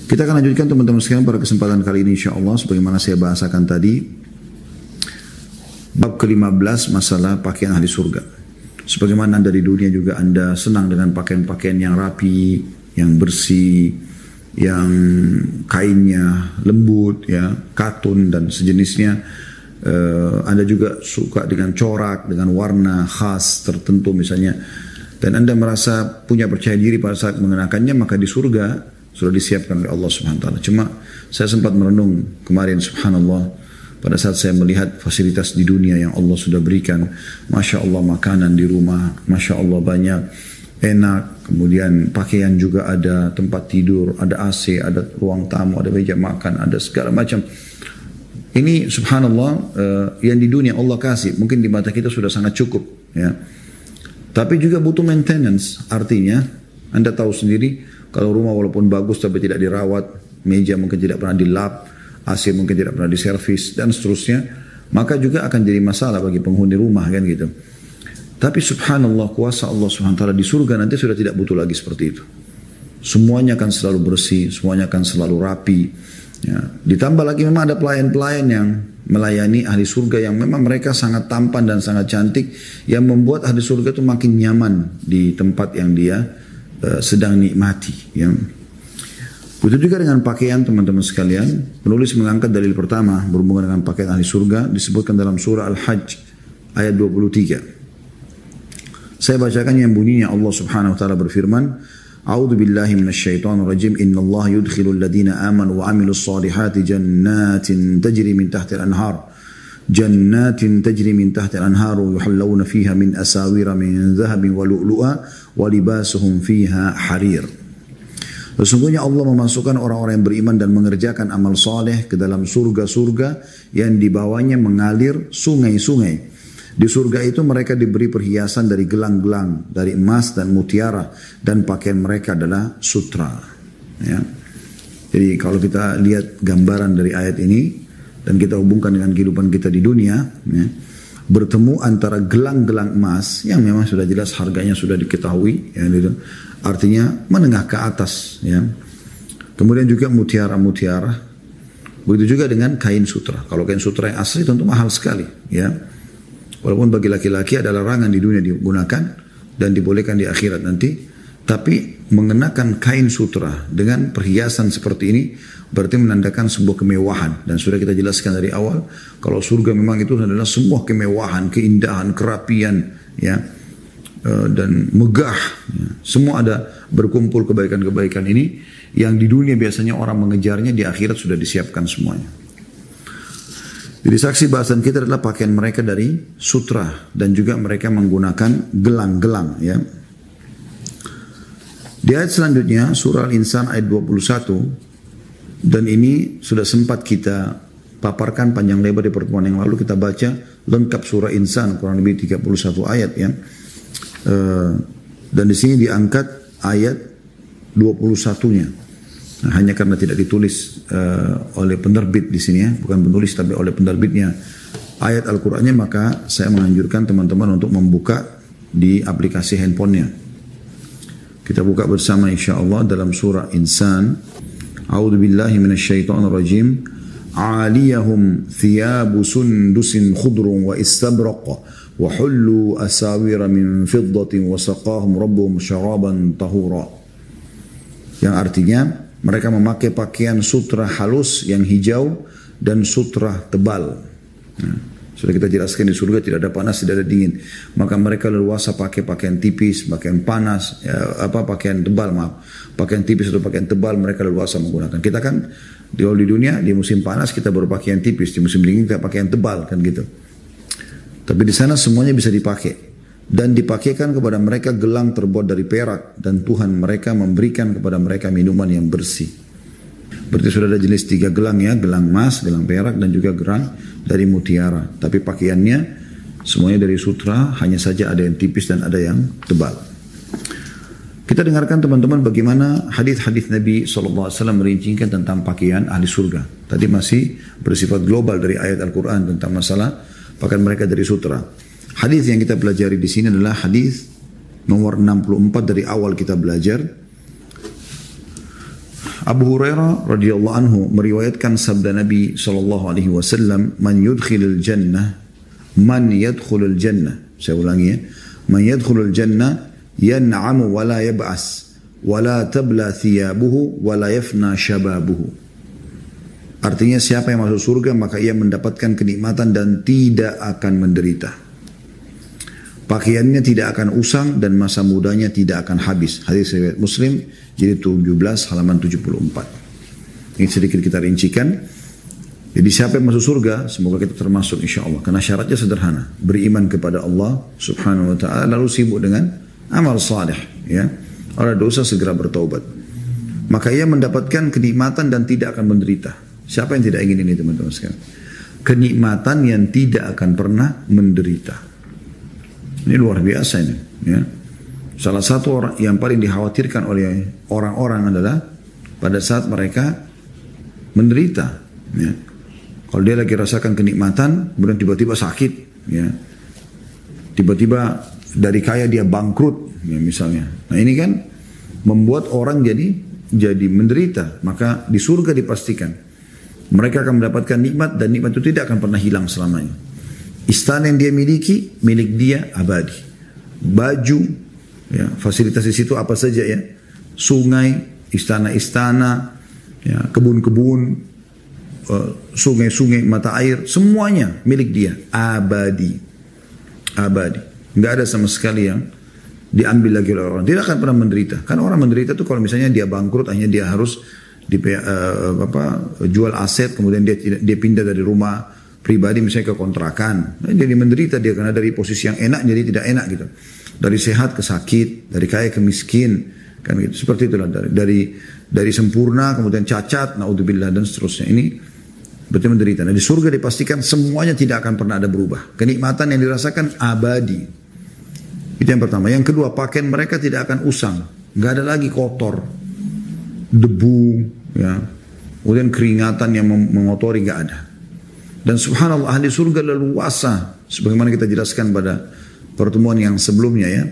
Kita akan lanjutkan teman-teman sekalian pada kesempatan kali ini insyaAllah. Sebagaimana saya bahasakan tadi, bab ke-15 masalah pakaian ahli surga. Sebagaimana Anda di dunia juga Anda senang dengan pakaian-pakaian yang rapi, yang bersih, yang kainnya lembut, ya, katun dan sejenisnya. Anda juga suka dengan corak, dengan warna khas tertentu misalnya. Dan Anda merasa punya percaya diri pada saat mengenakannya, maka di surga sudah disiapkan oleh Allah Subhanahu wa taala. Cuma saya sempat merenung kemarin, subhanallah, pada saat saya melihat fasilitas di dunia yang Allah sudah berikan. Masya Allah makanan di rumah, Masya Allah banyak, enak. Kemudian pakaian juga ada, tempat tidur, ada AC, ada ruang tamu, ada meja makan, ada segala macam. Ini subhanallah yang di dunia Allah kasih. Mungkin di mata kita sudah sangat cukup, ya. Tapi juga butuh maintenance. Artinya Anda tahu sendiri, kalau rumah walaupun bagus tapi tidak dirawat, meja mungkin tidak pernah dilap, AC mungkin tidak pernah diservis dan seterusnya, maka juga akan jadi masalah bagi penghuni rumah, kan gitu. Tapi subhanallah, kuasa Allah Subhanahu wa taala di surga nanti sudah tidak butuh lagi seperti itu. Semuanya akan selalu bersih, semuanya akan selalu rapi. Ya. Ditambah lagi memang ada pelayan-pelayan yang melayani ahli surga yang memang mereka sangat tampan dan sangat cantik, yang membuat ahli surga itu makin nyaman di tempat yang dia sedang nikmati, ya. Begitu juga dengan pakaian teman-teman sekalian. Penulis mengangkat dalil pertama berhubungan dengan pakaian ahli surga, disebutkan dalam surah Al-Hajj ayat 23. Saya bacakan yang bunyinya. Allah Subhanahu wa taala berfirman, A'udzu billahi minasyaitonir rajim. Innallaha yudkhilul ladzina amanu wa 'amilus solihati jannatin tajri min tahtiha al-anhar. Jannatin tajri min tahtiha al-anhar yuhallawna fiha min asawira min dhahabin wa lu'lu'a wa libasuhum fiha harir. Sesungguhnya Allah memasukkan orang-orang yang beriman dan mengerjakan amal soleh ke dalam surga-surga yang di bawahnya mengalir sungai-sungai. Di surga itu mereka diberi perhiasan dari gelang-gelang, dari emas dan mutiara, dan pakaian mereka adalah sutra. Ya. Jadi kalau kita lihat gambaran dari ayat ini dan kita hubungkan dengan kehidupan kita di dunia, ya, bertemu antara gelang-gelang emas yang memang sudah jelas harganya sudah diketahui, ya, gitu. Artinya menengah ke atas, ya. Kemudian juga mutiara-mutiara. Begitu juga dengan kain sutra. Kalau kain sutra yang asli tentu mahal sekali, ya. Walaupun bagi laki-laki ada larangan di dunia digunakan dan dibolehkan di akhirat nanti, tapi mengenakan kain sutra dengan perhiasan seperti ini berarti menandakan sebuah kemewahan. Dan sudah kita jelaskan dari awal, kalau surga memang itu adalah semua kemewahan, keindahan, kerapian, ya, dan megah, ya. Semua ada berkumpul kebaikan-kebaikan ini yang di dunia biasanya orang mengejarnya, di akhirat sudah disiapkan semuanya. Jadi saksi bahasan kita adalah pakaian mereka dari sutra dan juga mereka menggunakan gelang-gelang, ya. Di ayat selanjutnya surah Al-Insan ayat 21, dan ini sudah sempat kita paparkan panjang lebar di pertemuan yang lalu. Kita baca lengkap surah Insan kurang lebih 31 ayat, ya. Dan di sini diangkat ayat 21-nya. Nah, hanya karena tidak ditulis oleh penerbit di sini, ya, bukan penulis tapi oleh penerbitnya ayat Al-Qur'annya, maka saya menganjurkan teman-teman untuk membuka di aplikasi handphonenya. Kita buka bersama insyaallah dalam surah Insan. A'udzu billahi minasyaitonir rajim. 'Aliyahum thiyabu sundusin khudrun wa istabraq wa hullu asawira min fiddatin wa saqahum rabbuhum syaraban tahura. Yang artinya mereka memakai pakaian sutra halus yang hijau dan sutra tebal. Nah, sudah kita jelaskan di surga tidak ada panas, tidak ada dingin. Maka mereka leluasa pakai pakaian tipis, pakaian panas, ya, pakaian tebal, pakaian tipis atau pakaian tebal mereka leluasa menggunakan. Kita kan di dunia di musim panas kita berpakaian tipis, di musim dingin kita pakaian tebal, kan gitu. Tapi di sana semuanya bisa dipakai. Dan dipakaikan kepada mereka gelang terbuat dari perak, dan Tuhan mereka memberikan kepada mereka minuman yang bersih. Berarti sudah ada jenis 3 gelang, ya, gelang emas, gelang perak, dan juga gelang dari mutiara. Tapi pakaiannya semuanya dari sutra, hanya saja ada yang tipis dan ada yang tebal. Kita dengarkan teman-teman bagaimana hadis-hadis Nabi SAW merincikan tentang pakaian ahli surga. Tadi masih bersifat global dari ayat Al-Quran tentang masalah pakaian mereka dari sutra. Hadis yang kita pelajari di sini adalah hadis nomor 64 dari awal kita belajar. Abu Hurairah radhiyallahu anhu meriwayatkan sabda Nabi sallallahu alaihi wasallam, "Man yudkhilul jannah, man yadkhulul jannah." Saya ulangi ya. "Man yadkhulul jannah yan'amu wa la yab'as, wa la tabla thiyabuhu, wa la yafna shababuhu." Artinya siapa yang masuk surga maka ia mendapatkan kenikmatan dan tidak akan menderita. Pakaiannya tidak akan usang dan masa mudanya tidak akan habis. Hadis riwayat Muslim, jadi 17 halaman 74. Ini sedikit kita rincikan. Jadi siapa yang masuk surga, semoga kita termasuk insya Allah. Karena syaratnya sederhana, beriman kepada Allah subhanahu wa ta'ala, lalu sibuk dengan amal saleh. Ya. Orang dosa segera bertaubat. Maka ia mendapatkan kenikmatan dan tidak akan menderita. Siapa yang tidak ingin ini teman-teman sekalian? Kenikmatan yang tidak akan pernah menderita. Ini luar biasa ini. Ya. Salah satu orang yang paling dikhawatirkan oleh orang-orang adalah pada saat mereka menderita. Ya. Kalau dia lagi rasakan kenikmatan, kemudian tiba-tiba sakit. Ya. Tiba-tiba dari kaya dia bangkrut, ya, misalnya. Nah ini kan membuat orang jadi menderita. Maka di surga dipastikan mereka akan mendapatkan nikmat dan nikmat itu tidak akan pernah hilang selamanya. Istana yang dia miliki, milik dia abadi. Baju, ya, fasilitas di situ apa saja ya, sungai, istana-istana, ya, kebun-kebun, sungai-sungai, mata air, semuanya milik dia, abadi, abadi. Nggak ada sama sekali yang diambil lagi oleh orang. Tidak akan pernah menderita. Kan orang menderita tuh kalau misalnya dia bangkrut, hanya dia harus jual aset, kemudian dia pindah dari rumah pribadi misalnya ke kontrakan. Nah, jadi menderita dia karena dari posisi yang enak jadi tidak enak gitu. Dari sehat ke sakit, dari kaya ke miskin, kan gitu. Seperti itulah dari sempurna kemudian cacat, naudzubillah dan seterusnya. Ini betul menderita. Nah, di surga dipastikan semuanya tidak akan pernah ada berubah. Kenikmatan yang dirasakan abadi. Itu yang pertama. Yang kedua, pakaian mereka tidak akan usang. Nggak ada lagi kotor, debu, ya. Kemudian keringatan yang mengotori nggak ada. Dan subhanallah ahli surga leluasa. Sebagaimana kita jelaskan pada pertemuan yang sebelumnya ya.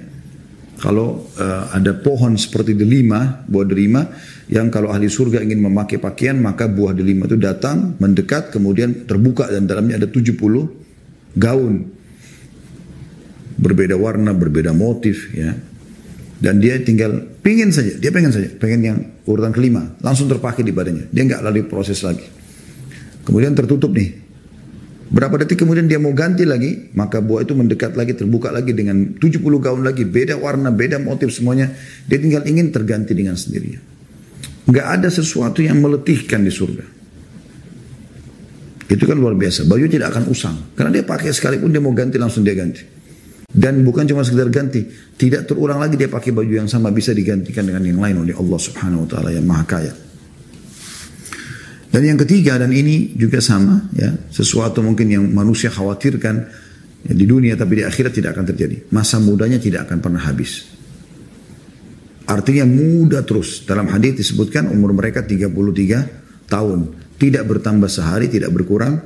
Kalau ada pohon seperti delima, buah delima, yang kalau ahli surga ingin memakai pakaian, maka buah delima itu datang, mendekat, kemudian terbuka dan dalamnya ada 70 gaun. Berbeda warna, berbeda motif ya. Dan dia tinggal pengen yang urutan kelima, langsung terpakai di badannya. Dia nggak lagi proses lagi. Kemudian tertutup nih. Berapa detik kemudian dia mau ganti lagi, maka buah itu mendekat lagi, terbuka lagi dengan 70 gaun lagi, beda warna, beda motif semuanya. Dia tinggal ingin terganti dengan sendirinya. Nggak ada sesuatu yang meletihkan di surga. Itu kan luar biasa. Baju tidak akan usang. Karena dia pakai sekalipun dia mau ganti, langsung dia ganti. Dan bukan cuma sekedar ganti, tidak terulang lagi dia pakai baju yang sama, bisa digantikan dengan yang lain oleh Allah subhanahu wa ta'ala yang maha kaya. Dan yang ketiga, dan ini juga sama ya, sesuatu mungkin yang manusia khawatirkan ya, di dunia tapi di akhirat tidak akan terjadi. Masa mudanya tidak akan pernah habis. Artinya muda terus. Dalam hadis disebutkan umur mereka 33 tahun. Tidak bertambah sehari, tidak berkurang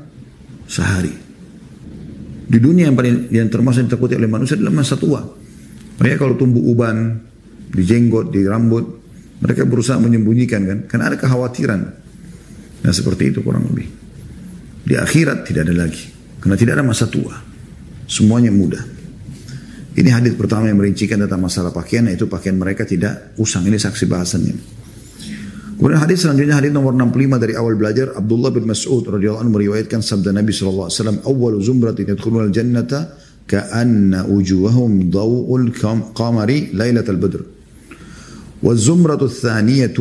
sehari. Di dunia yang termasuk yang ditakuti oleh manusia adalah masa tua. Mereka kalau tumbuh uban, di jenggot, di rambut, mereka berusaha menyembunyikan kan. Karena ada kekhawatiran. Nah seperti itu kurang lebih. Di akhirat tidak ada lagi. Karena tidak ada masa tua. Semuanya muda. Ini hadis pertama yang merincikan tentang masalah pakaian. Yaitu pakaian mereka tidak usang. Ini saksi bahasannya. Kemudian hadis selanjutnya, hadis nomor 65 dari awal belajar. Abdullah bin Mas'ud radhiyallahu anhu meriwayatkan sabda Nabi SAW. Awwalu zumratin yadkhuluna al-jannata ka'anna ujuhahum daw'ul qamari laylatal badr. والزمرة الثانية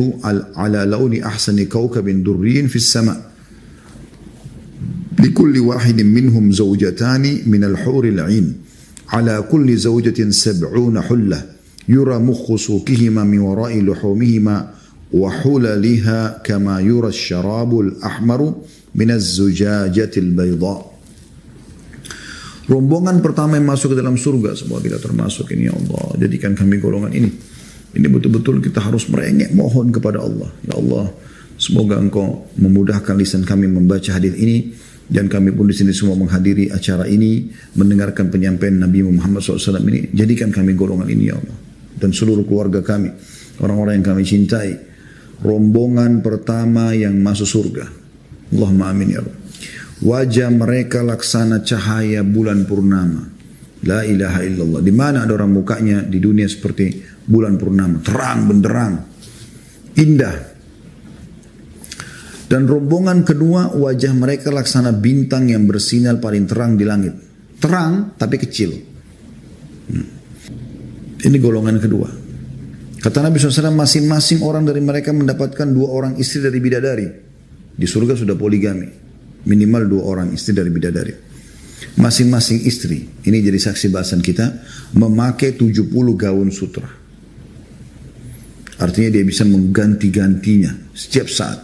على لون أحسن كوكب دري في السماء لكل واحد منهم زوجتان من الحور العين على كل زوجة 70 حلة يرى مخ سوقهما من وراء لحومهما وحللها كما يرى الشراب الأحمر من الزجاجة البيضاء. Rombongan pertama yang masuk ke dalam surga, semoga kita termasuk ini ya Allah, jadikan kami golongan ini. Ini betul-betul kita harus merengek mohon kepada Allah. Ya Allah, semoga Engkau memudahkan lisan kami membaca hadis ini dan kami pun di sini semua menghadiri acara ini, mendengarkan penyampaian Nabi Muhammad SAW ini. Jadikan kami golongan ini ya Allah, dan seluruh keluarga kami, orang-orang yang kami cintai. rombongan pertama yang masuk surga. Allahumma amin ya Rabb. Wajah mereka laksana cahaya bulan purnama. La ilaha illallah. Di mana ada orang mukanya di dunia seperti bulan purnama, terang benderang, indah. Dan rombongan kedua, wajah mereka laksana bintang yang bersinar paling terang di langit. Terang tapi kecil. Ini golongan kedua. Kata Nabi SAW, masing-masing orang dari mereka mendapatkan 2 orang istri dari bidadari. Di surga sudah poligami. Minimal 2 orang istri dari bidadari. Masing-masing istri, ini jadi saksi bahasan kita, memakai 70 gaun sutra. Artinya dia bisa mengganti-gantinya setiap saat.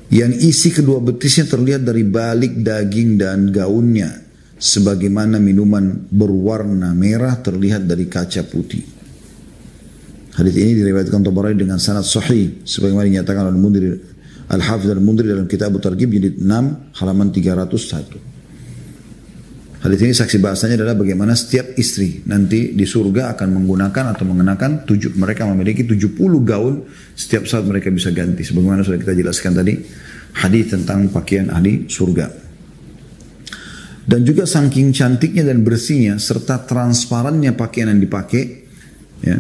Yang isi kedua betisnya terlihat dari balik daging dan gaunnya, sebagaimana minuman berwarna merah terlihat dari kaca putih. Hadis ini diriwayatkan Tabarani dengan sanad sahih, sebagaimana dinyatakan oleh Al-Hafidz Al-Mundhiri dalam kitab At-Targhib jilid 6 halaman 301. Hadis ini saksi bahasanya adalah bagaimana setiap istri nanti di surga akan menggunakan atau mengenakan mereka memiliki 70 gaun setiap saat mereka bisa ganti. Sebagaimana sudah kita jelaskan tadi hadis tentang pakaian ahli surga. Dan juga saking cantiknya dan bersihnya serta transparannya pakaian yang dipakai, ya,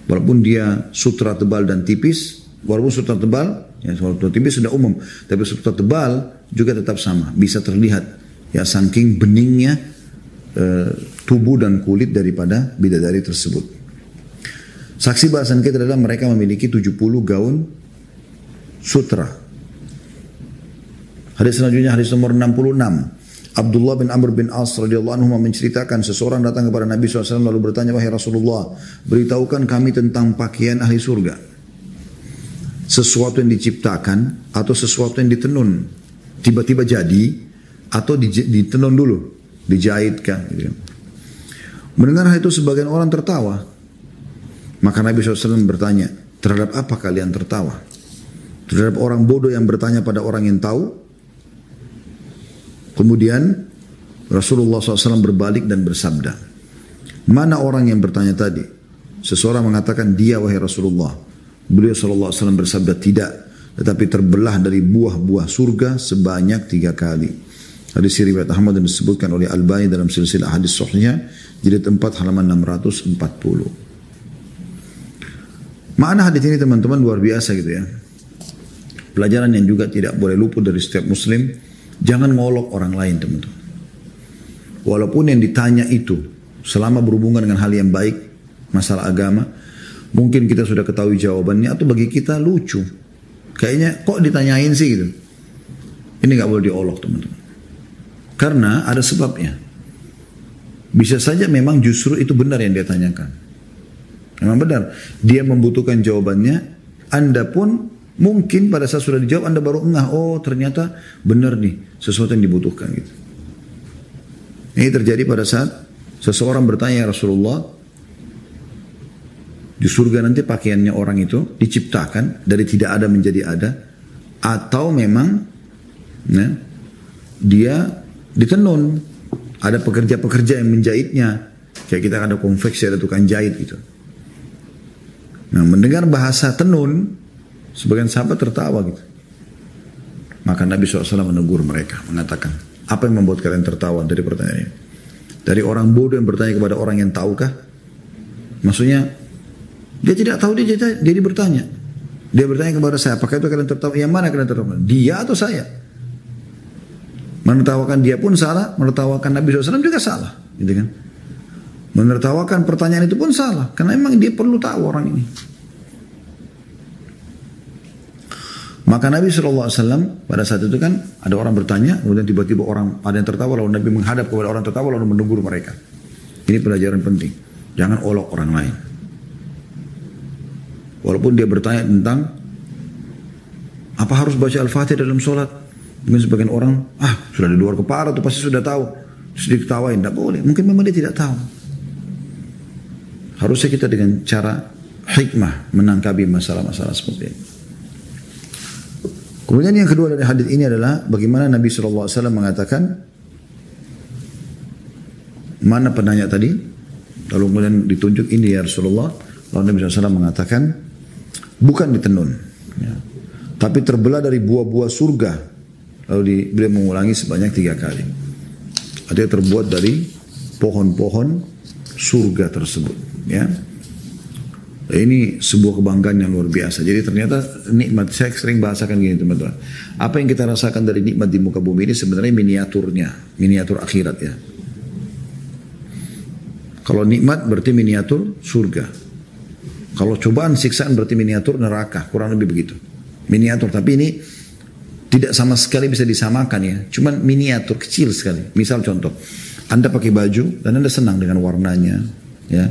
walaupun dia sutra tebal dan tipis, walaupun sutra tebal, ya, sutra tipis sudah umum, tapi sutra tebal juga tetap sama, bisa terlihat. Ya, saking beningnya tubuh dan kulit daripada bidadari tersebut. Saksi bahasan kita adalah mereka memiliki 70 gaun sutra. Hadis selanjutnya, hadis nomor 66. Abdullah bin Amr bin As radhiyallahu anhu menceritakan seseorang datang kepada Nabi SAW lalu bertanya, wahai Rasulullah, beritahukan kami tentang pakaian ahli surga. Sesuatu yang diciptakan atau sesuatu yang ditenun, tiba-tiba jadi, atau ditenun dulu, dijahitkan. Gitu. Mendengar hal itu sebagian orang tertawa. Maka Nabi SAW bertanya, terhadap apa kalian tertawa? Terhadap orang bodoh yang bertanya pada orang yang tahu? Kemudian Rasulullah SAW berbalik dan bersabda, mana orang yang bertanya tadi? Seseorang mengatakan, dia wahai Rasulullah. Beliau SAW bersabda, tidak, tetapi terbelah dari buah-buah surga sebanyak 3 kali. Hadis riwayat Ahmad yang disebutkan oleh Al-Albani dalam silsilah hadis sahihnya jilid 4 halaman 640. Makna hadis ini teman-teman luar biasa gitu ya. Pelajaran yang juga tidak boleh luput dari setiap muslim, jangan ngolok orang lain teman-teman. Walaupun yang ditanya itu selama berhubungan dengan hal yang baik, masalah agama, mungkin kita sudah ketahui jawabannya atau bagi kita lucu. Kayaknya kok ditanyain sih gitu. Ini gak boleh diolok teman-teman. Karena ada sebabnya. Bisa saja memang justru itu benar yang dia tanyakan. Memang benar. Dia membutuhkan jawabannya. Anda pun mungkin pada saat sudah dijawab Anda baru ngeh, oh ternyata benar nih sesuatu yang dibutuhkan gitu. Ini terjadi pada saat seseorang bertanya, ya Rasulullah, di surga nanti pakaiannya orang itu diciptakan dari tidak ada menjadi ada, atau memang nah, dia ditenun, ada pekerja-pekerja yang menjahitnya, kayak kita ada konveksi, ada tukang jahit gitu. Nah, mendengar bahasa tenun, sebagian sahabat tertawa gitu. Maka Nabi SAW menegur mereka, mengatakan, apa yang membuat kalian tertawa dari pertanyaan ini? Dari orang bodoh yang bertanya kepada orang yang tahukah? Maksudnya dia tidak tahu, dia jadi bertanya. Dia bertanya kepada saya, apakah itu kalian tertawa? Yang mana kalian tertawa? Dia atau saya? Menertawakan dia pun salah, menertawakan Nabi SAW juga salah, gitu kan? Menertawakan pertanyaan itu pun salah, karena memang dia perlu tahu orang ini. Maka Nabi SAW pada saat itu kan ada orang bertanya, kemudian tiba-tiba orang ada yang tertawa, lalu Nabi menghadap kepada orang tertawa lalu menegur mereka. Ini pelajaran penting, jangan olok orang lain. Walaupun dia bertanya tentang apa harus baca Al-Fatihah dalam sholat. Mungkin sebagian orang, sudah di luar kepala tuh pasti sudah tahu. Terus diketawain, tidak boleh. Mungkin memang dia tidak tahu. Harusnya kita dengan cara hikmah menangkapi masalah-masalah seperti ini. Kemudian yang kedua dari hadis ini adalah bagaimana Nabi SAW mengatakan, mana penanya tadi? Lalu kemudian ditunjuk, ini ya Rasulullah. Lalu Nabi SAW mengatakan, bukan ditenun, ya. Tapi terbelah dari buah-buah surga. Lalu beliau mengulangi sebanyak 3 kali. Artinya terbuat dari pohon-pohon surga tersebut, ya. Ini sebuah kebanggaan yang luar biasa. Jadi ternyata nikmat, saya sering bahasakan gini teman-teman. Apa yang kita rasakan dari nikmat di muka bumi ini sebenarnya miniaturnya, miniatur akhirat ya. Kalau nikmat berarti miniatur surga. Kalau cobaan siksaan berarti miniatur neraka, kurang lebih begitu. Miniatur, tapi ini tidak sama sekali bisa disamakan ya. Cuman miniatur kecil sekali. Misal contoh, Anda pakai baju dan Anda senang dengan warnanya, ya.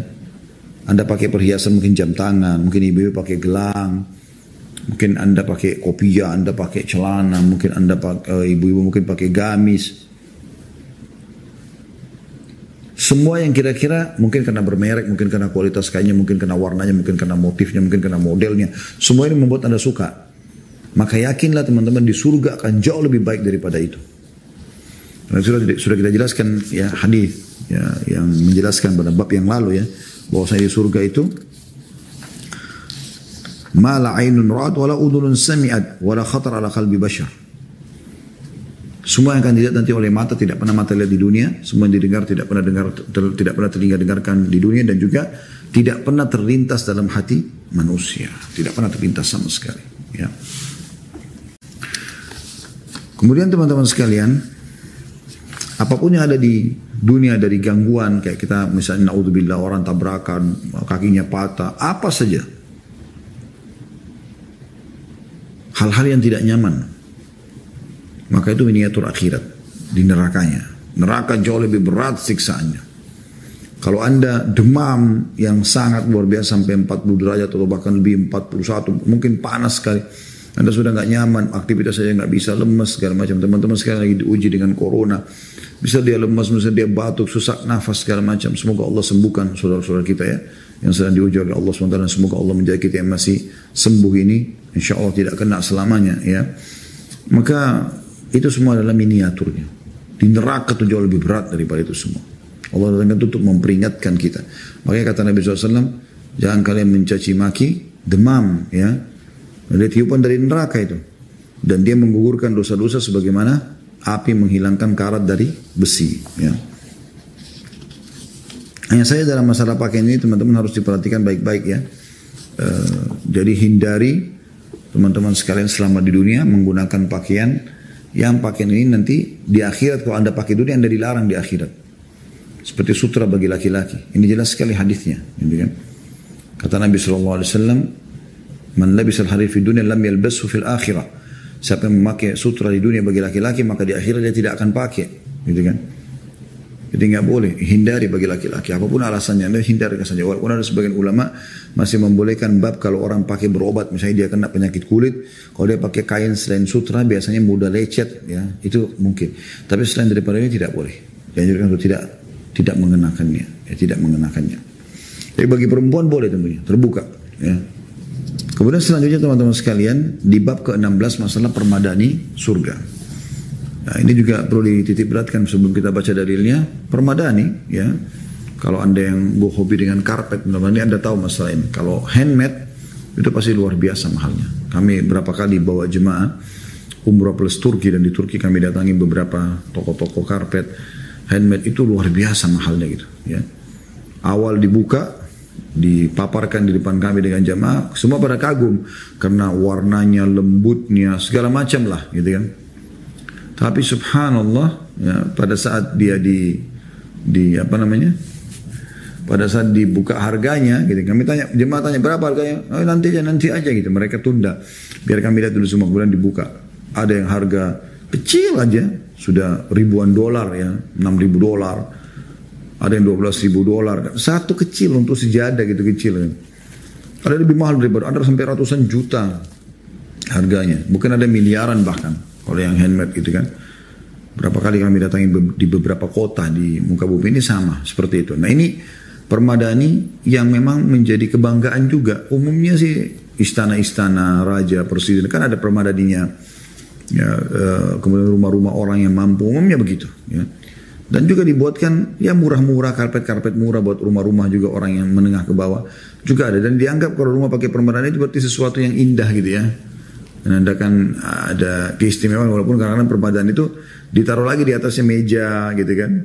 Anda pakai perhiasan mungkin jam tangan, mungkin ibu-ibu pakai gelang, mungkin Anda pakai kopiah, Anda pakai celana, mungkin Anda pakai ibu-ibu mungkin pakai gamis. Semua yang kira-kira mungkin karena bermerek, mungkin karena kualitas kainnya, mungkin karena warnanya, mungkin karena motifnya, mungkin karena modelnya. Semua ini membuat Anda suka. Maka yakinlah teman-teman di surga akan jauh lebih baik daripada itu. Sudah kita jelaskan ya hadis ya, yang menjelaskan pada bab yang lalu ya, bahwa di surga itu ma la ainun ra'at wa la udhunun sami'at wa la khatar ala qalbi bashar. Semua yang akan dilihat nanti oleh mata tidak pernah mata lihat di dunia, semua yang didengar tidak pernah telinga dengarkan di dunia, dan juga tidak pernah terlintas dalam hati manusia, tidak pernah terlintas sama sekali ya. Kemudian teman-teman sekalian, apapun yang ada di dunia dari gangguan, kayak kita misalnya naudzubillah orang tabrakan, kakinya patah, apa saja. Hal-hal yang tidak nyaman. Maka itu miniatur akhirat di nerakanya. Neraka jauh lebih berat siksaannya. Kalau Anda demam yang sangat luar biasa sampai 40 derajat atau bahkan lebih 41, mungkin panas sekali. Anda sudah nggak nyaman, aktivitas saja nggak bisa, lemas segala macam. Teman-teman sekarang lagi diuji dengan corona. Bisa dia lemas, bisa dia batuk, susah nafas segala macam. Semoga Allah sembuhkan saudara-saudara kita ya, yang sedang diuji oleh Allah SWT. Dan semoga Allah menjaga kita yang masih sembuh ini, insya Allah tidak kena selamanya ya. Maka itu semua adalah miniaturnya. Di neraka itu jauh lebih berat daripada itu semua. Allah datangkan itu untuk memperingatkan kita. Makanya kata Nabi SAW, jangan kalian mencaci maki demam ya. Ada tiupan dari neraka itu. Dan dia menggugurkan dosa-dosa sebagaimana api menghilangkan karat dari besi. Ya. Hanya saya dalam masalah pakaian ini teman-teman harus diperhatikan baik-baik ya. Jadi hindari teman-teman sekalian selama di dunia menggunakan pakaian yang pakaian ini nanti di akhirat, kalau Anda pakai dunia Anda dilarang di akhirat. Seperti sutra bagi laki-laki. Ini jelas sekali hadisnya. Gitu kan? Kata Nabi SAW, man labisal harir fi dunia lam yalbasu fil akhirah. Siapa yang memakai sutra di dunia bagi laki-laki, maka di akhirat dia tidak akan pakai, gitu kan? Jadi nggak boleh, hindari bagi laki-laki. Apapun alasannya, Anda hindari saja. Walaupun ada sebagian ulama masih membolehkan bab kalau orang pakai berobat, misalnya dia kena penyakit kulit, kalau dia pakai kain selain sutra biasanya mudah lecet, ya itu mungkin. Tapi selain daripada ini tidak boleh. Dianjurkan untuk tidak mengenakannya, ya tidak mengenakannya. Tapi bagi perempuan boleh tentunya, terbuka, ya. Kemudian selanjutnya teman-teman sekalian, di bab ke-16 masalah permadani surga. Nah, ini juga perlu dititip beratkan sebelum kita baca dalilnya. Permadani ya, kalau Anda yang hobi dengan karpet, ini Anda tahu masalah ini. Kalau handmade itu pasti luar biasa mahalnya. Kami berapa kali bawa jemaah umrah plus Turki, dan di Turki kami datangi beberapa toko-toko karpet handmade, itu luar biasa mahalnya gitu ya. Awal dibuka, dipaparkan di depan kami dengan jamaah, semua pada kagum karena warnanya, lembutnya, segala macam lah gitu kan. Tapi subhanallah ya, pada saat dia pada saat dibuka harganya gitu, kami tanya, jemaah tanya berapa harganya, oh, nanti aja gitu, mereka tunda biar kami lihat dulu semua. Kemudian dibuka, ada yang harga kecil aja sudah ribuan dolar ya, $6.000, ada yang $12.000, satu kecil untuk sejadah gitu kecil kan. Ada lebih mahal daripada, ada sampai ratusan juta harganya, bukan ada miliaran bahkan kalau yang handmade gitu kan. Berapa kali kami datangi di beberapa kota di muka bumi ini sama seperti itu. Nah ini permadani yang memang menjadi kebanggaan juga. Umumnya sih istana-istana raja, presiden kan ada permadaninya ya, kemudian rumah-rumah orang yang mampu umumnya begitu ya. Dan juga dibuatkan ya murah-murah, karpet-karpet murah buat rumah-rumah juga orang yang menengah ke bawah juga ada. Dan dianggap kalau rumah pakai permadani itu berarti sesuatu yang indah gitu ya. Menandakan ada keistimewaan, walaupun kadang-kadang permadani itu ditaruh lagi di atasnya meja gitu kan,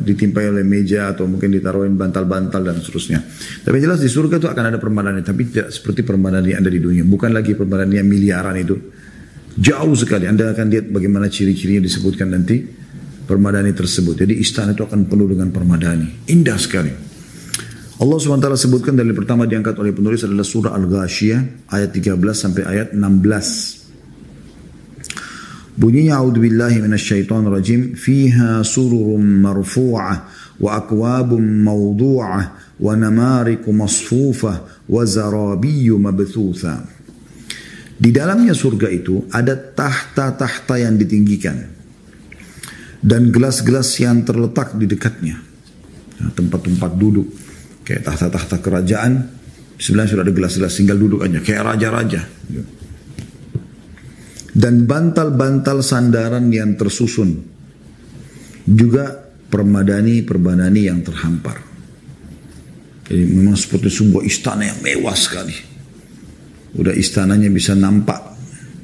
ditimpai oleh meja atau mungkin ditaruhin bantal-bantal dan seterusnya. Tapi jelas di surga itu akan ada permadani, tapi tidak seperti permadani yang ada di dunia. Bukan lagi permadani yang miliaran itu, jauh sekali. Anda akan lihat bagaimana ciri-cirinya disebutkan nanti permadani tersebut. Jadi istana itu akan penuh dengan permadani, indah sekali. Allah SWT sebutkan dari pertama diangkat oleh penulis adalah surah Al-Ghashiyah ayat 13 sampai ayat 16. Bunyinya a'udzubillahi minasyaitonir rajim, fiha sururun marfu'ah wa akwabun mawdu'ah wa namariku masfufah wa zarabiyyu mabthutha. Di dalamnya surga itu ada tahta-tahta yang ditinggikan dan gelas-gelas yang terletak di dekatnya, tempat-tempat duduk. Kayak tahta-tahta kerajaan, sebelahnya sudah ada gelas-gelas, tinggal duduk aja, kayak raja-raja. Dan bantal-bantal sandaran yang tersusun. Juga permadani yang terhampar. Jadi memang seperti sebuah istana yang mewah sekali. Udah istananya bisa nampak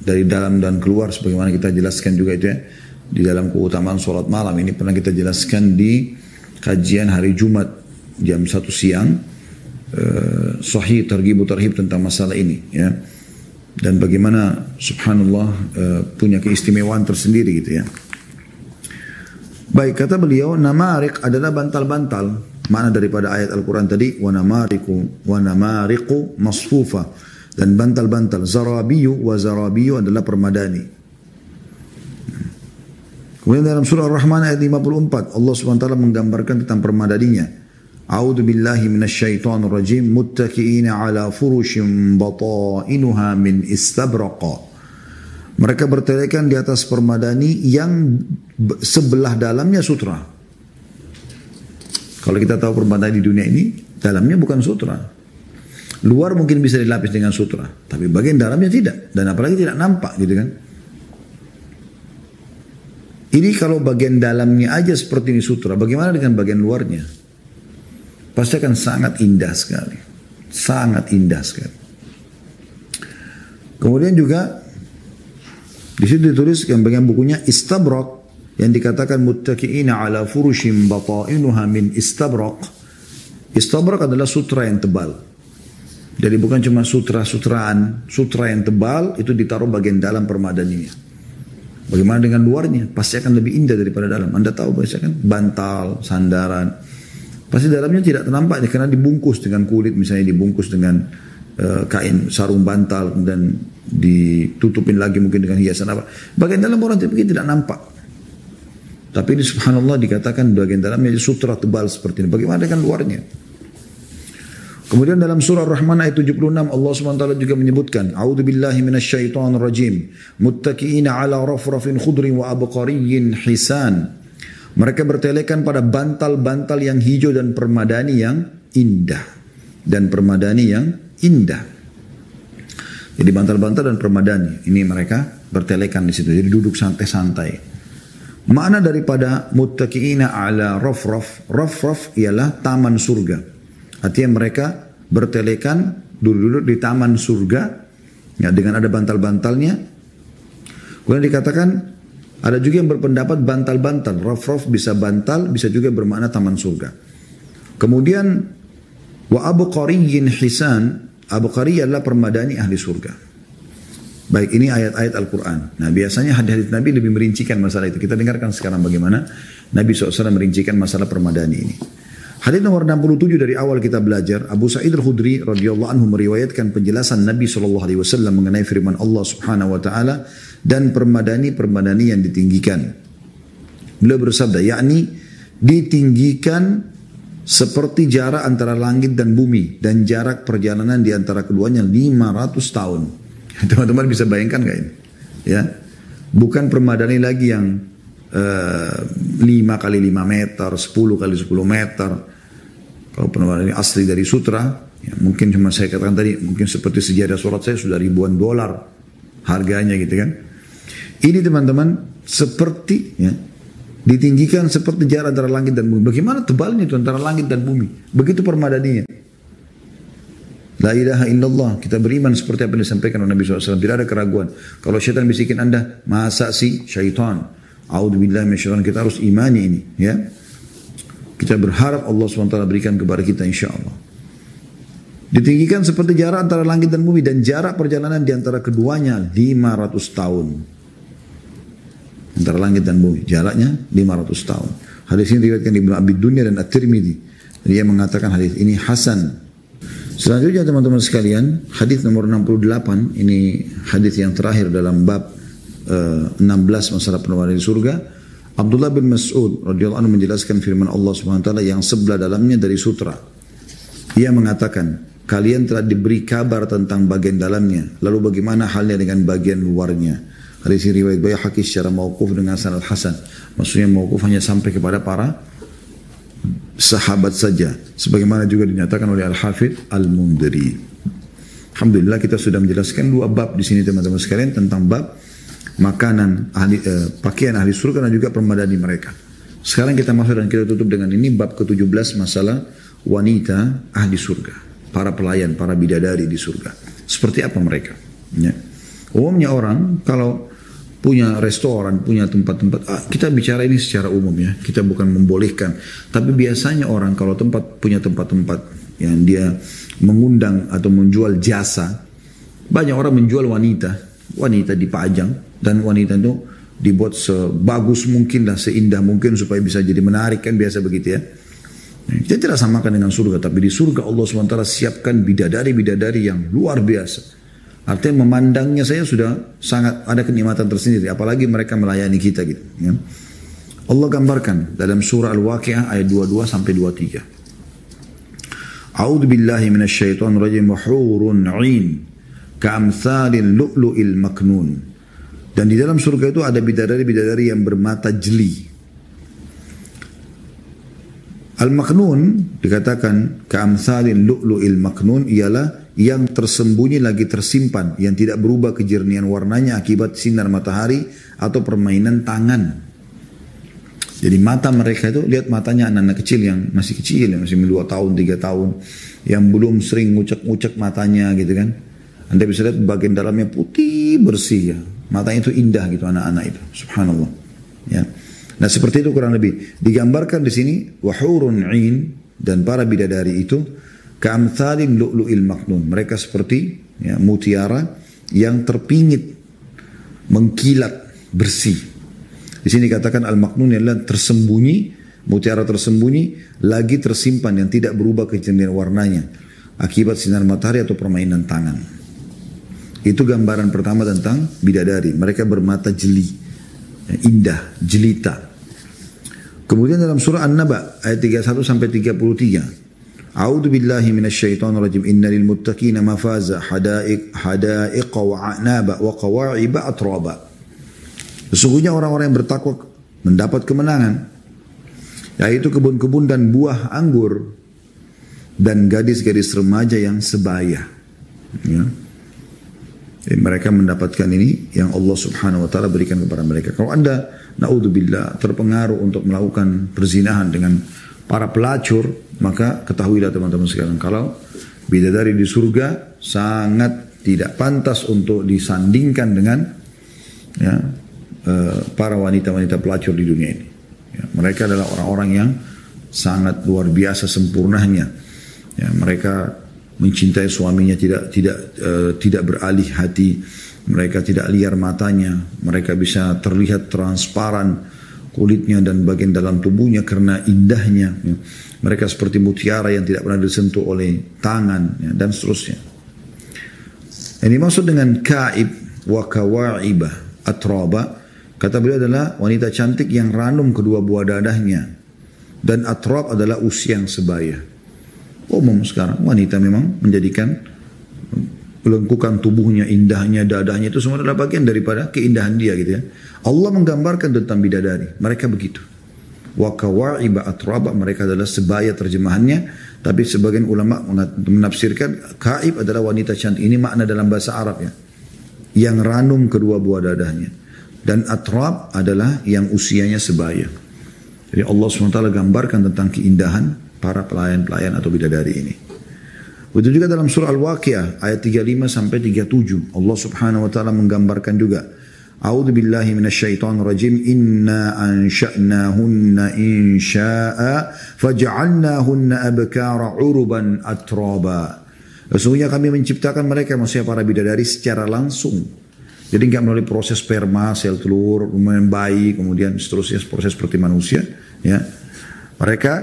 dari dalam dan keluar, sebagaimana kita jelaskan juga itu ya. Di dalam keutamaan sholat malam, ini pernah kita jelaskan di kajian hari Jumat. Jam 1 siang Sahih Targhib Tarhib tentang masalah ini ya. Dan bagaimana subhanallah punya keistimewaan tersendiri gitu ya. Baik, kata beliau, namarik adalah bantal-bantal. Makna daripada ayat Al-Quran tadi, wa namariku masfufa, dan bantal-bantal. Zarabiyu adalah permadani. Kemudian dalam surah Ar-Rahman ayat 54 Allah SWT menggambarkan tentang permadaninya. A'udzu billahi minasyaitonir rajim, muttaqiina 'ala furushin batainuha min istabraq. Mereka bertelekan di atas permadani yang sebelah dalamnya sutra. Kalau kita tahu permadani di dunia ini, dalamnya bukan sutra. Luar mungkin bisa dilapis dengan sutra, tapi bagian dalamnya tidak, dan apalagi tidak nampak gitu kan. Ini kalau bagian dalamnya aja seperti ini sutra, bagaimana dengan bagian luarnya? Pasti akan sangat indah sekali. Sangat indah sekali. Kemudian juga di situ ditulis yang bagian bukunya istabraq, yang dikatakan muttaqiina ala furushin batainuha min istabraq. Istabraq adalah sutra yang tebal. Jadi bukan cuma sutra-sutraan, sutra yang tebal itu ditaruh bagian dalam permadaninya. Bagaimana dengan luarnya? Pasti akan lebih indah daripada dalam. Anda tahu biasanya kan bantal, sandaran. Pasti dalamnya tidak nampak karena dibungkus dengan kulit, misalnya dibungkus dengan kain sarung bantal dan ditutupin lagi mungkin dengan hiasan apa. Bagian dalam orang tidak nampak. Tapi ini subhanallah dikatakan bagian dalamnya sutra tebal seperti ini. Bagaimana dengan luarnya? Kemudian dalam surah Ar-Rahman ayat 76 Allah SWT juga menyebutkan, a'udzubillahi minasyaitonir rajim, muttaqiina 'ala rafrafin khudrin wa abqariyyin hisan. Mereka bertelekan pada bantal-bantal yang hijau dan permadani yang indah. Dan permadani yang indah. Jadi bantal-bantal dan permadani. Ini mereka bertelekan di situ. Jadi duduk santai-santai. Makna daripada muttaqiina ala rafraf. Rafraf ialah taman surga. Artinya mereka bertelekan duduk-duduk di taman surga. Ya, dengan ada bantal-bantalnya. Kemudian dikatakan ada juga yang berpendapat bantal-bantal. Rafraf bisa bantal, bisa juga bermakna taman surga. Kemudian wa abqariyyin hisan. Abqari adalah permadani ahli surga. Baik, ini ayat-ayat Al-Quran. Nah, biasanya hadis-hadis Nabi lebih merincikan masalah itu. Kita dengarkan sekarang bagaimana Nabi SAW merincikan masalah permadani ini. Hadis nomor 67 dari awal kita belajar, Abu Sa'id Al-Khudri radhiyallahu anhu meriwayatkan penjelasan Nabi SAW mengenai firman Allah Subhanahu wa taala dan permadani yang ditinggikan. Beliau bersabda, yakni ditinggikan seperti jarak antara langit dan bumi dan jarak perjalanan di antara keduanya 500 tahun. Teman-teman bisa bayangkan gak ini? Ya, bukan permadani lagi yang 5 kali 5 meter, 10 kali 10 meter. Kalau permadani asli dari sutra, ya, mungkin cuma saya katakan tadi, mungkin seperti sejadah surat saya sudah ribuan dolar harganya gitu kan. Ini teman-teman seperti ya, Ditinggikan seperti jarak antara langit dan bumi. Bagaimana tebalnya itu antara langit dan bumi? Begitu permadaninya. La ilaha illallah. Kita beriman seperti apa yang disampaikan oleh Nabi SAW. Tidak ada keraguan. Kalau syaitan bisikin Anda, masa sih syaitan? A'udzubillahi minasyaitonir rajim. Kita harus imani ini. Ya. Kita berharap Allah SWT berikan kepada kita insyaAllah. Ditinggikan seperti jarak antara langit dan bumi. Dan jarak perjalanan di antara keduanya 500 tahun. Antara langit dan bumi. Jaraknya 500 tahun. Hadis ini diriwayatkan Ibnu Abi Dunya dan At-Tirmidzi. Dia mengatakan hadis ini hasan. Selanjutnya teman-teman sekalian, hadis nomor 68. Ini hadis yang terakhir dalam bab 16 masalah permadanian di surga. Abdullah bin Mas'ud radhiyallahu anhu menjelaskan firman Allah Subhanahu wa taala yang sebelah dalamnya dari sutra. Ia mengatakan, kalian telah diberi kabar tentang bagian dalamnya. Lalu bagaimana halnya dengan bagian luarnya? Hadis ini riwayat Baihaqi secara mauquf dengan sanad hasan. Maksudnya mauquf hanya sampai kepada para sahabat saja. Sebagaimana juga dinyatakan oleh Al-Hafidh Al-Mundhiri. Alhamdulillah kita sudah menjelaskan 2 bab di sini teman-teman sekalian tentang bab makanan pakaian ahli surga dan juga permadani mereka. Sekarang kita masuk dan kita tutup dengan ini bab ke-17 masalah wanita ahli surga, para pelayan, para bidadari di surga. Seperti apa mereka? Ya. Umumnya orang kalau punya restoran, punya tempat-tempat, kita bicara ini secara umum ya, kita bukan membolehkan. Tapi biasanya orang kalau punya tempat-tempat yang dia mengundang atau menjual jasa, banyak orang menjual wanita dipajang dan wanita itu dibuat sebagus mungkin lah, seindah mungkin supaya bisa jadi menarik kan, biasa begitu ya. Kita tidak samakan dengan surga, tapi di surga Allah SWT siapkan bidadari-bidadari yang luar biasa. Artinya memandangnya saya sudah sangat ada kenikmatan tersendiri, apalagi mereka melayani kita gitu. Ya. Allah gambarkan dalam surah Al-Waqi'ah ayat 22 sampai 23. A'udzu billahi minasyaitonir rajim wa hurun 'ain ka'amsalil lu'lu'il maknun. Dan di dalam surga itu ada bidadari-bidadari yang bermata jeli. Al-maknun dikatakan ka'amsalil lu'lu'il maknun ialah yang tersembunyi lagi tersimpan, yang tidak berubah kejernihan warnanya akibat sinar matahari atau permainan tangan. Jadi mata mereka itu, lihat matanya anak-anak kecil yang masih kecil, yang masih 2 tahun, 3 tahun, yang belum sering ngucek-ngucek matanya gitu kan. Anda bisa lihat bagian dalamnya putih bersih ya. Matanya itu indah gitu anak-anak itu. Subhanallah. Ya. Nah seperti itu kurang lebih. Digambarkan di sini wahurun 'ain, dan para bidadari itu ka'amthalin lu'lu'il maknun. Mereka seperti ya, mutiara yang terpingit, mengkilat, bersih. Di sini katakan al-maknun adalah tersembunyi, mutiara tersembunyi, lagi tersimpan yang tidak berubah kejernihan warnanya akibat sinar matahari atau permainan tangan. Itu gambaran pertama tentang bidadari. Mereka bermata jeli, indah, jelita. Kemudian dalam surah An-Naba ayat 31 sampai 33. A'udzu billahi minasyaitonir rajim. Innal muttaqina mafaza hadaiqa wa a'naba wa qawa'iba atraba. Sesungguhnya orang-orang yang bertakwa mendapat kemenangan, yaitu kebun-kebun dan buah anggur dan gadis-gadis remaja yang sebaya. Ya. Jadi mereka mendapatkan ini yang Allah Subhanahu wa taala berikan kepada mereka. Kalau Anda naudzubillah terpengaruh untuk melakukan perzinahan dengan para pelacur, maka ketahuilah teman-teman sekalian, kalau bidadari di surga sangat tidak pantas untuk disandingkan dengan ya, para wanita-wanita pelacur di dunia ini. Ya, mereka adalah orang-orang yang sangat luar biasa sempurnanya. Ya, mereka mencintai suaminya, tidak beralih hati, mereka tidak liar matanya, mereka bisa terlihat transparan kulitnya dan bagian dalam tubuhnya karena indahnya. Ya. Mereka seperti mutiara yang tidak pernah disentuh oleh tangan ya, dan seterusnya. Ini maksud dengan ka'ib wa kawa'ibah atraba. Kata beliau adalah wanita cantik yang ranum kedua buah dadahnya. Dan atrab adalah usia yang sebaya. Umum sekarang wanita memang menjadikan lengkukan tubuhnya, indahnya, dadahnya itu semua adalah bagian daripada keindahan dia gitu ya. Allah menggambarkan tentang bidadari, mereka begitu. Wa kawa'iba atraba, mereka adalah sebaya terjemahannya, tapi sebagian ulama menafsirkan kaib adalah wanita cantik. Ini makna dalam bahasa Arab ya. Yang ranum kedua buah dadahnya. Dan atrab adalah yang usianya sebaya. Jadi Allah SWT gambarkan tentang keindahan para pelayan-pelayan atau bidadari ini. Begitu juga dalam surah Al-Waqiah ayat 35 sampai 37 Allah Subhanahu wa taala menggambarkan juga. A'udzu billahi minasyaitonir rajim. Inna ansha'nahunna insya'a faj'alnahunna abkara 'uruban atraba. Sesungguhnya kami menciptakan mereka, maksudnya para bidadari, secara langsung. Jadi enggak melalui proses sperma, sel telur, kemudian bayi, kemudian seterusnya proses seperti manusia, ya. Mereka,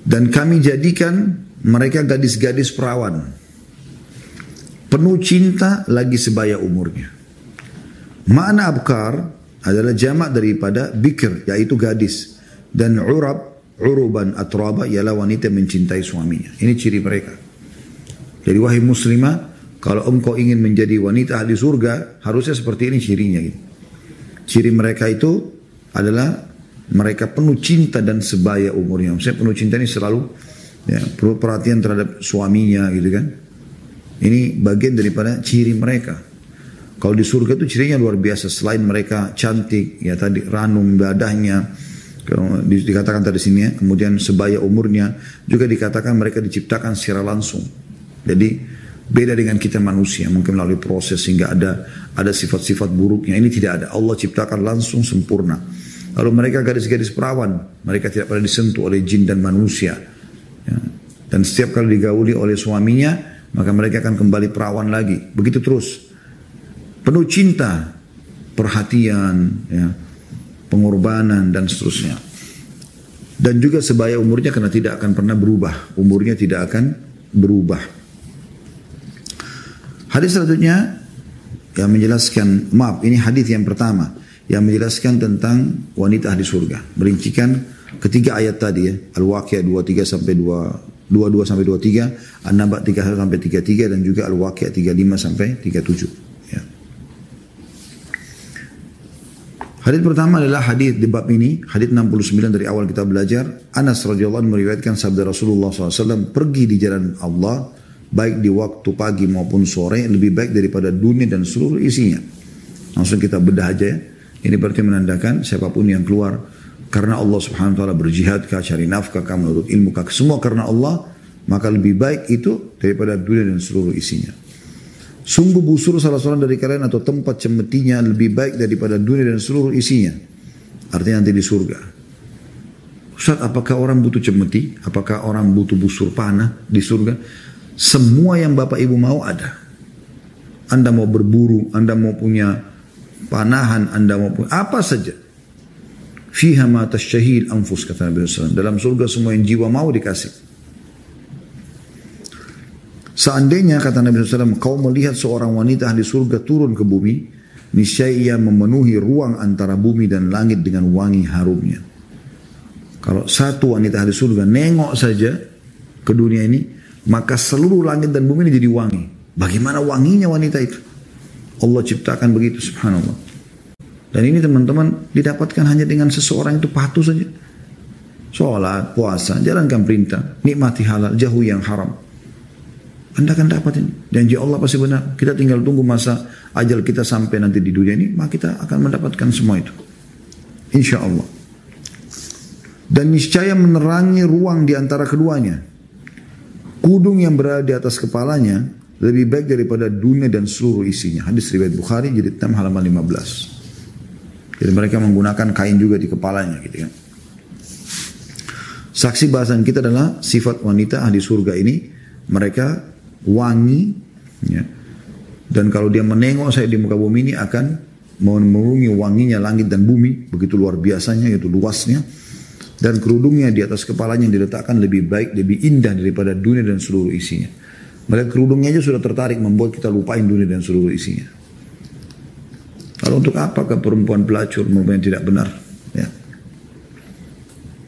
dan kami jadikan mereka gadis-gadis perawan, penuh cinta lagi sebaya umurnya. Makna abkar adalah jamak daripada bikr, yaitu gadis. Dan uruban atraba ialah wanita yang mencintai suaminya. Ini ciri mereka. Jadi wahai muslimah, kalau engkau ingin menjadi wanita ahli surga, harusnya seperti ini cirinya. Gitu. Ciri mereka itu adalah mereka penuh cinta dan sebaya umurnya. Maksudnya penuh cinta ini selalu, ya, perlu perhatian terhadap suaminya gitu kan. Ini bagian daripada ciri mereka. Kalau di surga itu cirinya luar biasa. Selain mereka cantik, ya tadi ranum dadahnya, dikatakan tadi sini ya, kemudian sebaya umurnya, juga dikatakan mereka diciptakan secara langsung. Jadi beda dengan kita manusia, mungkin melalui proses sehingga ada sifat-sifat buruknya. Ini tidak ada. Allah ciptakan langsung sempurna. Lalu mereka gadis-gadis perawan, mereka tidak pernah disentuh oleh jin dan manusia. Ya. Dan setiap kali digauli oleh suaminya, maka mereka akan kembali perawan lagi. Begitu terus. Penuh cinta, perhatian, ya, pengorbanan, dan seterusnya. Dan juga sebaya umurnya karena tidak akan pernah berubah. Umurnya tidak akan berubah. Hadis selanjutnya yang menjelaskan, maaf, ini hadis yang pertama yang menjelaskan tentang wanita ahli surga. Merincikan ketiga ayat tadi ya, Al-Waqiah 23 sampai 22 sampai 23, An-Naba 31 sampai 33 dan juga Al-Waqiah 35 sampai 37. Ya. Hadis pertama adalah hadis di bab ini, hadis 69 dari awal kita belajar. Anas radhiyallahu anhu meriwayatkan sabda Rasulullah SAW, pergi di jalan Allah baik di waktu pagi maupun sore lebih baik daripada dunia dan seluruh isinya. Langsung kita bedah aja ya. Ini berarti menandakan siapapun yang keluar karena Allah Subhanahu wa taala, berjihad kah, cari nafkah kah, menurut ilmu kah, semua karena Allah, maka lebih baik itu daripada dunia dan seluruh isinya. Sungguh busur salah seorang dari kalian atau tempat cemetinya lebih baik daripada dunia dan seluruh isinya. Artinya nanti di surga. Ustaz, apakah orang butuh cemeti? Apakah orang butuh busur panah di surga? Semua yang Bapak Ibu mau ada. Anda mau berburu, Anda mau punya panahan, Anda mau punya apa saja. Fiha ma tashtahil anfus, kata Nabi SAW. Dalam surga semua yang jiwa mau dikasih. Seandainya, kata Nabi SAW, kau melihat seorang wanita ahli surga turun ke bumi, niscaya ia memenuhi ruang antara bumi dan langit dengan wangi harumnya. Kalau satu wanita ahli surga nengok saja ke dunia ini, maka seluruh langit dan bumi ini jadi wangi. Bagaimana wanginya wanita itu? Allah ciptakan begitu, subhanallah. Dan ini teman-teman didapatkan hanya dengan seseorang itu patuh saja. Sholat, puasa, jalankan perintah, nikmati halal, jauhi yang haram. Anda akan dapat ini. Janji Allah pasti benar. Kita tinggal tunggu masa ajal kita sampai nanti di dunia ini, maka kita akan mendapatkan semua itu. Insya Allah. Dan niscaya menerangi ruang di antara keduanya. Kudung yang berada di atas kepalanya lebih baik daripada dunia dan seluruh isinya. Hadis riwayat Bukhari jilid 6 halaman 15. Jadi mereka menggunakan kain juga di kepalanya gitu kan. Saksi bahasan kita adalah sifat wanita ahli surga ini, mereka wangi ya. Dan kalau dia menengok saya di muka bumi ini akan memenuhi wanginya langit dan bumi, begitu luar biasanya, yaitu luasnya. Dan kerudungnya di atas kepalanya yang diletakkan lebih baik, lebih indah daripada dunia dan seluruh isinya. Mereka kerudungnya aja sudah tertarik membuat kita lupain dunia dan seluruh isinya. Lalu untuk apakah perempuan pelacur yang tidak benar? Ya.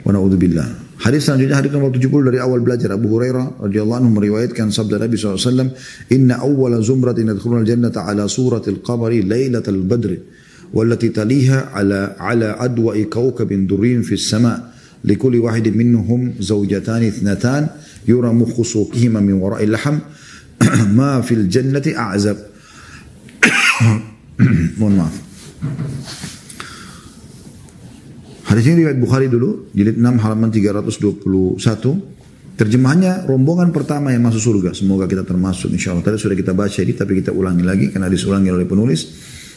Wa na'udzubillah. Hadis selanjutnya, hadis nomor 70 dari awal belajar. Abu Hurairah radhiyallahu anhu meriwayatkan sabda Nabi SAW, Inna awwala zumratin yadkhuluna al-jannata ala suratil qamari laylatal badri wallati taliha ala adwa'i kawkabin durrin fis sama' likulli wahidin minhum zawjatani ithnatan yura mukhu suqihima min wara'il laham ma fil jannati a'zab. Mohon maaf. Hadis ini riwayat Bukhari dulu, jilid 6 halaman 321. Terjemahannya rombongan pertama yang masuk surga. Semoga kita termasuk insya Allah. Tadi sudah kita baca ini tapi kita ulangi lagi karena disulangi oleh penulis.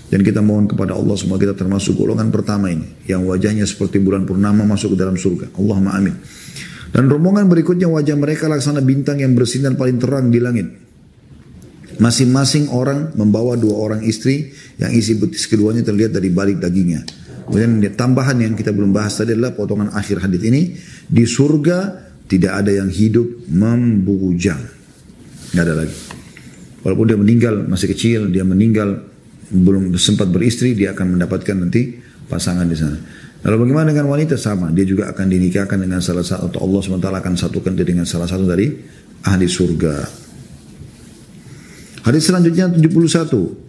Dan kita mohon kepada Allah semoga kita termasuk golongan pertama ini. Yang wajahnya seperti bulan purnama masuk ke dalam surga. Allahumma amin. Dan rombongan berikutnya wajah mereka laksana bintang yang bersinar paling terang di langit. Masing-masing orang membawa 2 orang istri yang isi betis keduanya terlihat dari balik dagingnya. Kemudian tambahan yang kita belum bahas tadi adalah potongan akhir hadis ini. Di surga tidak ada yang hidup membujang. Tidak ada lagi. Walaupun dia meninggal masih kecil, dia meninggal belum sempat beristri, dia akan mendapatkan nanti pasangan di sana. Lalu bagaimana dengan wanita? Sama, dia juga akan dinikahkan dengan salah satu, atau Allah SWT akan satukan dia dengan salah satu dari ahli surga. Hadis selanjutnya 71.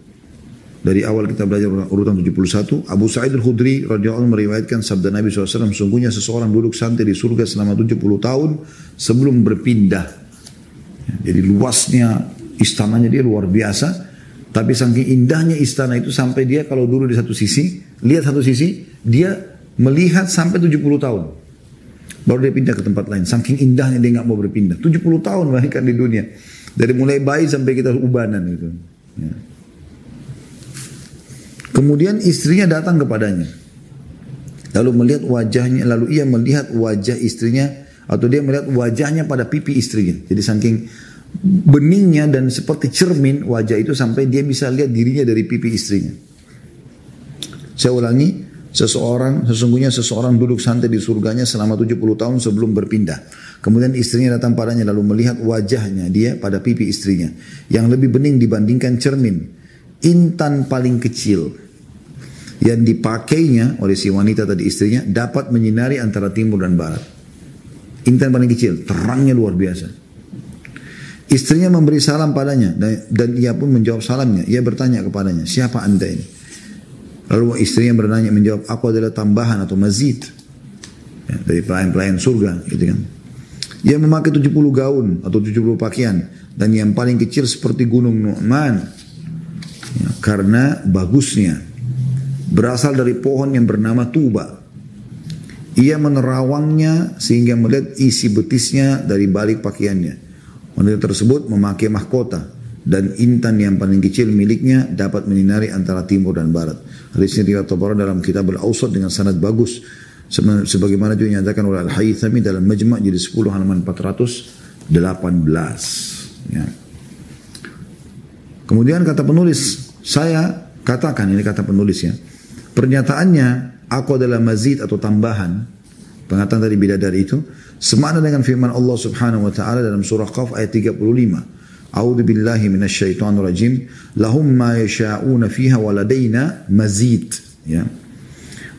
Dari awal kita belajar urutan 71. Abu Sa'id al-Khudri radhiyallahu anhu meriwayatkan sabda Nabi SAW, sungguhnya seseorang duduk santai di surga selama 70 tahun sebelum berpindah. Jadi luasnya istananya dia luar biasa. Tapi saking indahnya istana itu sampai dia kalau dulu di satu sisi, lihat satu sisi, dia melihat sampai 70 tahun. Baru dia pindah ke tempat lain. Saking indahnya dia nggak mau berpindah. 70 tahun bahkan di dunia. Dari mulai bayi sampai kita ubanan gitu. Ya. Kemudian istrinya datang kepadanya. Lalu melihat wajahnya, lalu ia melihat wajah istrinya, atau dia melihat wajahnya pada pipi istrinya. Jadi saking beningnya dan seperti cermin wajah itu sampai dia bisa lihat dirinya dari pipi istrinya. Saya ulangi, sesungguhnya seseorang duduk santai di surganya selama 70 tahun sebelum berpindah. Kemudian istrinya datang padanya lalu melihat wajahnya dia pada pipi istrinya yang lebih bening dibandingkan cermin. Intan paling kecil yang dipakainya oleh si wanita tadi istrinya dapat menyinari antara timur dan barat. Intan paling kecil, terangnya luar biasa. Istrinya memberi salam padanya dan ia pun menjawab salamnya. Ia bertanya kepadanya, siapa anda ini? Lalu istrinya bertanya menjawab, aku adalah tambahan atau mazid ya, dari pelayan-pelayan surga, gitu kan. Ia memakai 70 gaun atau 70 pakaian dan yang paling kecil seperti gunung Nu'man. Ya, karena bagusnya berasal dari pohon yang bernama tuba. Ia menerawangnya sehingga melihat isi betisnya dari balik pakaiannya. Wanita tersebut memakai mahkota dan intan yang paling kecil miliknya dapat menyinari antara timur dan barat. Hadis ini riwayat Tabarani dalam Kitab Al-Awsat dengan sanad bagus sebagaimana juga dinyatakan oleh Al-Haythami dalam Majma' jadi 10 halaman 418 ya. Kemudian kata penulis, saya katakan, ini kata penulisnya, pernyataannya aku adalah mazid atau tambahan, pengataan tadi bidadari itu, semakna dengan firman Allah Subhanahu wa taala dalam surah Qaf ayat 35. A'udzu billahi minasyaitonir rajim, lahum ma yasha'una fiha wa ladaina mazid, ya.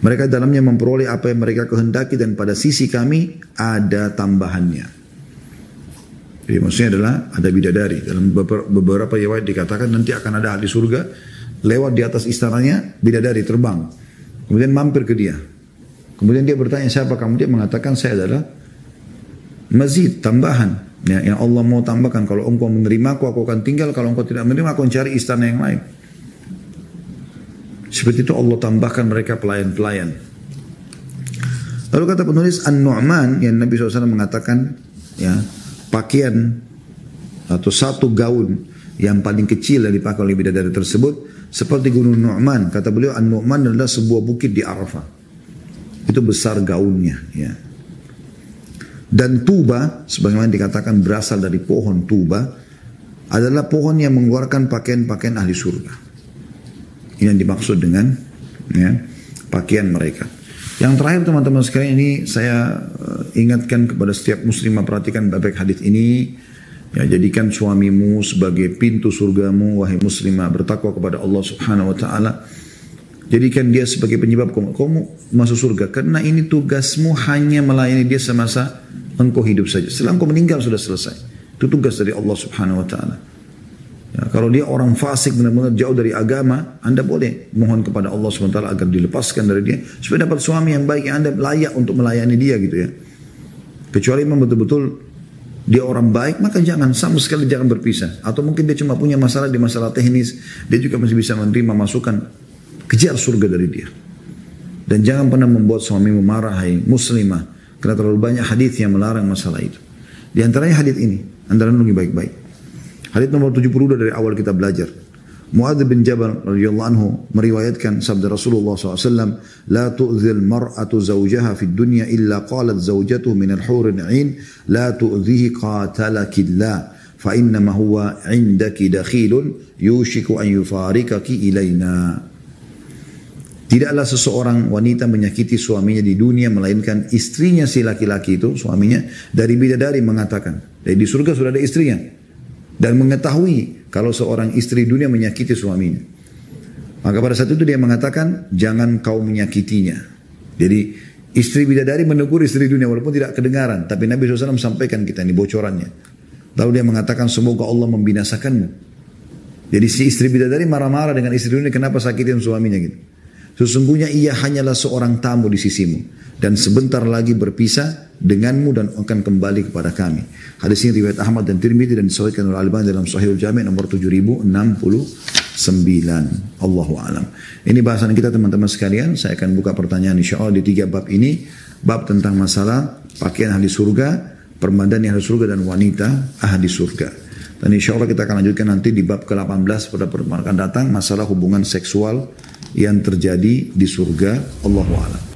Mereka dalamnya memperoleh apa yang mereka kehendaki dan pada sisi kami ada tambahannya. Jadi maksudnya adalah ada bidadari. Dalam beberapa riwayat dikatakan nanti akan ada ahli surga lewat di atas istananya, bidadari terbang. Kemudian mampir ke dia. Kemudian dia bertanya siapa kamu? Dia mengatakan saya adalah mazid, tambahan. Ya, yang Allah mau tambahkan. Kalau engkau menerimaku aku akan tinggal. Kalau engkau tidak menerima aku akan cari istana yang lain. Seperti itu Allah tambahkan mereka pelayan-pelayan. Lalu kata penulis An-Nu'man yang Nabi SAW mengatakan ya, pakaian atau satu gaun yang paling kecil yang dipakai oleh bidadari tersebut seperti gunung Nu'man. Kata beliau An-Nu'man adalah sebuah bukit di Arafah. Itu besar gaunnya ya. Dan tuba sebagaimana dikatakan berasal dari pohon tuba adalah pohon yang mengeluarkan pakaian-pakaian ahli surga. Ini yang dimaksud dengan ya, pakaian mereka. Yang terakhir teman-teman sekalian, ini saya ingatkan kepada setiap muslimah, perhatikan baik-baik hadis ini. Ya, jadikan suamimu sebagai pintu surgamu, wahai muslimah, bertakwa kepada Allah Subhanahu wa taala. Jadikan dia sebagai penyebab kamu masuk surga, karena ini tugasmu hanya melayani dia semasa engkau hidup saja. Setelah engkau meninggal sudah selesai. Itu tugas dari Allah Subhanahu wa taala. Ya, kalau dia orang fasik benar-benar jauh dari agama, anda boleh mohon kepada Allah SWT agar dilepaskan dari dia supaya dapat suami yang baik yang anda layak untuk melayani dia gitu ya. Kecuali memang betul-betul dia orang baik, maka jangan sama sekali jangan berpisah. Atau mungkin dia cuma punya masalah di masalah teknis, dia juga masih bisa menerima masukan, kejar surga dari dia. Dan jangan pernah membuat suamimu marah, hai muslimah. Karena terlalu banyak hadis yang melarang masalah itu. Di antaranya hadis ini. Anda renungi baik-baik. Hadis nomor 72 dari awal kita belajar. Muadz bin Jabal radhiyallahu anhu meriwayatkan sabda Rasulullah SAW, "La tu'zil mar'atu zawjaha fid dunya illa qalat zawjatuhu min al-huril 'ain, la tu'zihi qatalakillah, fa innama huwa 'indaki dakhilun yushiku an yufarikaki ilaina." Tidaklah seseorang wanita menyakiti suaminya di dunia melainkan istrinya si laki-laki itu, suaminya dari bidadari mengatakan, dari di surga sudah ada istrinya. Dan mengetahui kalau seorang istri dunia menyakiti suaminya. Maka pada saat itu dia mengatakan, jangan kau menyakitinya. Jadi istri bidadari menegur istri dunia walaupun tidak kedengaran. Tapi Nabi SAW sampaikan kita ini bocorannya. Lalu dia mengatakan, semoga Allah membinasakanmu. Jadi si istri bidadari marah-marah dengan istri dunia, kenapa sakitin suaminya gitu. Sesungguhnya ia hanyalah seorang tamu di sisimu. Dan sebentar lagi berpisah denganmu dan akan kembali kepada kami. Hadis ini riwayat Ahmad dan Tirmidzi dan disahihkan oleh Al-Albani dalam Sahihul Jami' nomor 7069. Allahu a'lam. Ini bahasan kita teman-teman sekalian. Saya akan buka pertanyaan insyaallah di 3 bab ini. Bab tentang masalah pakaian ahli surga, permadani ahli surga dan wanita ahli surga. Dan insyaallah kita akan lanjutkan nanti di bab ke-18 pada pertemuan akan datang masalah hubungan seksual yang terjadi di surga. Allahu a'lam.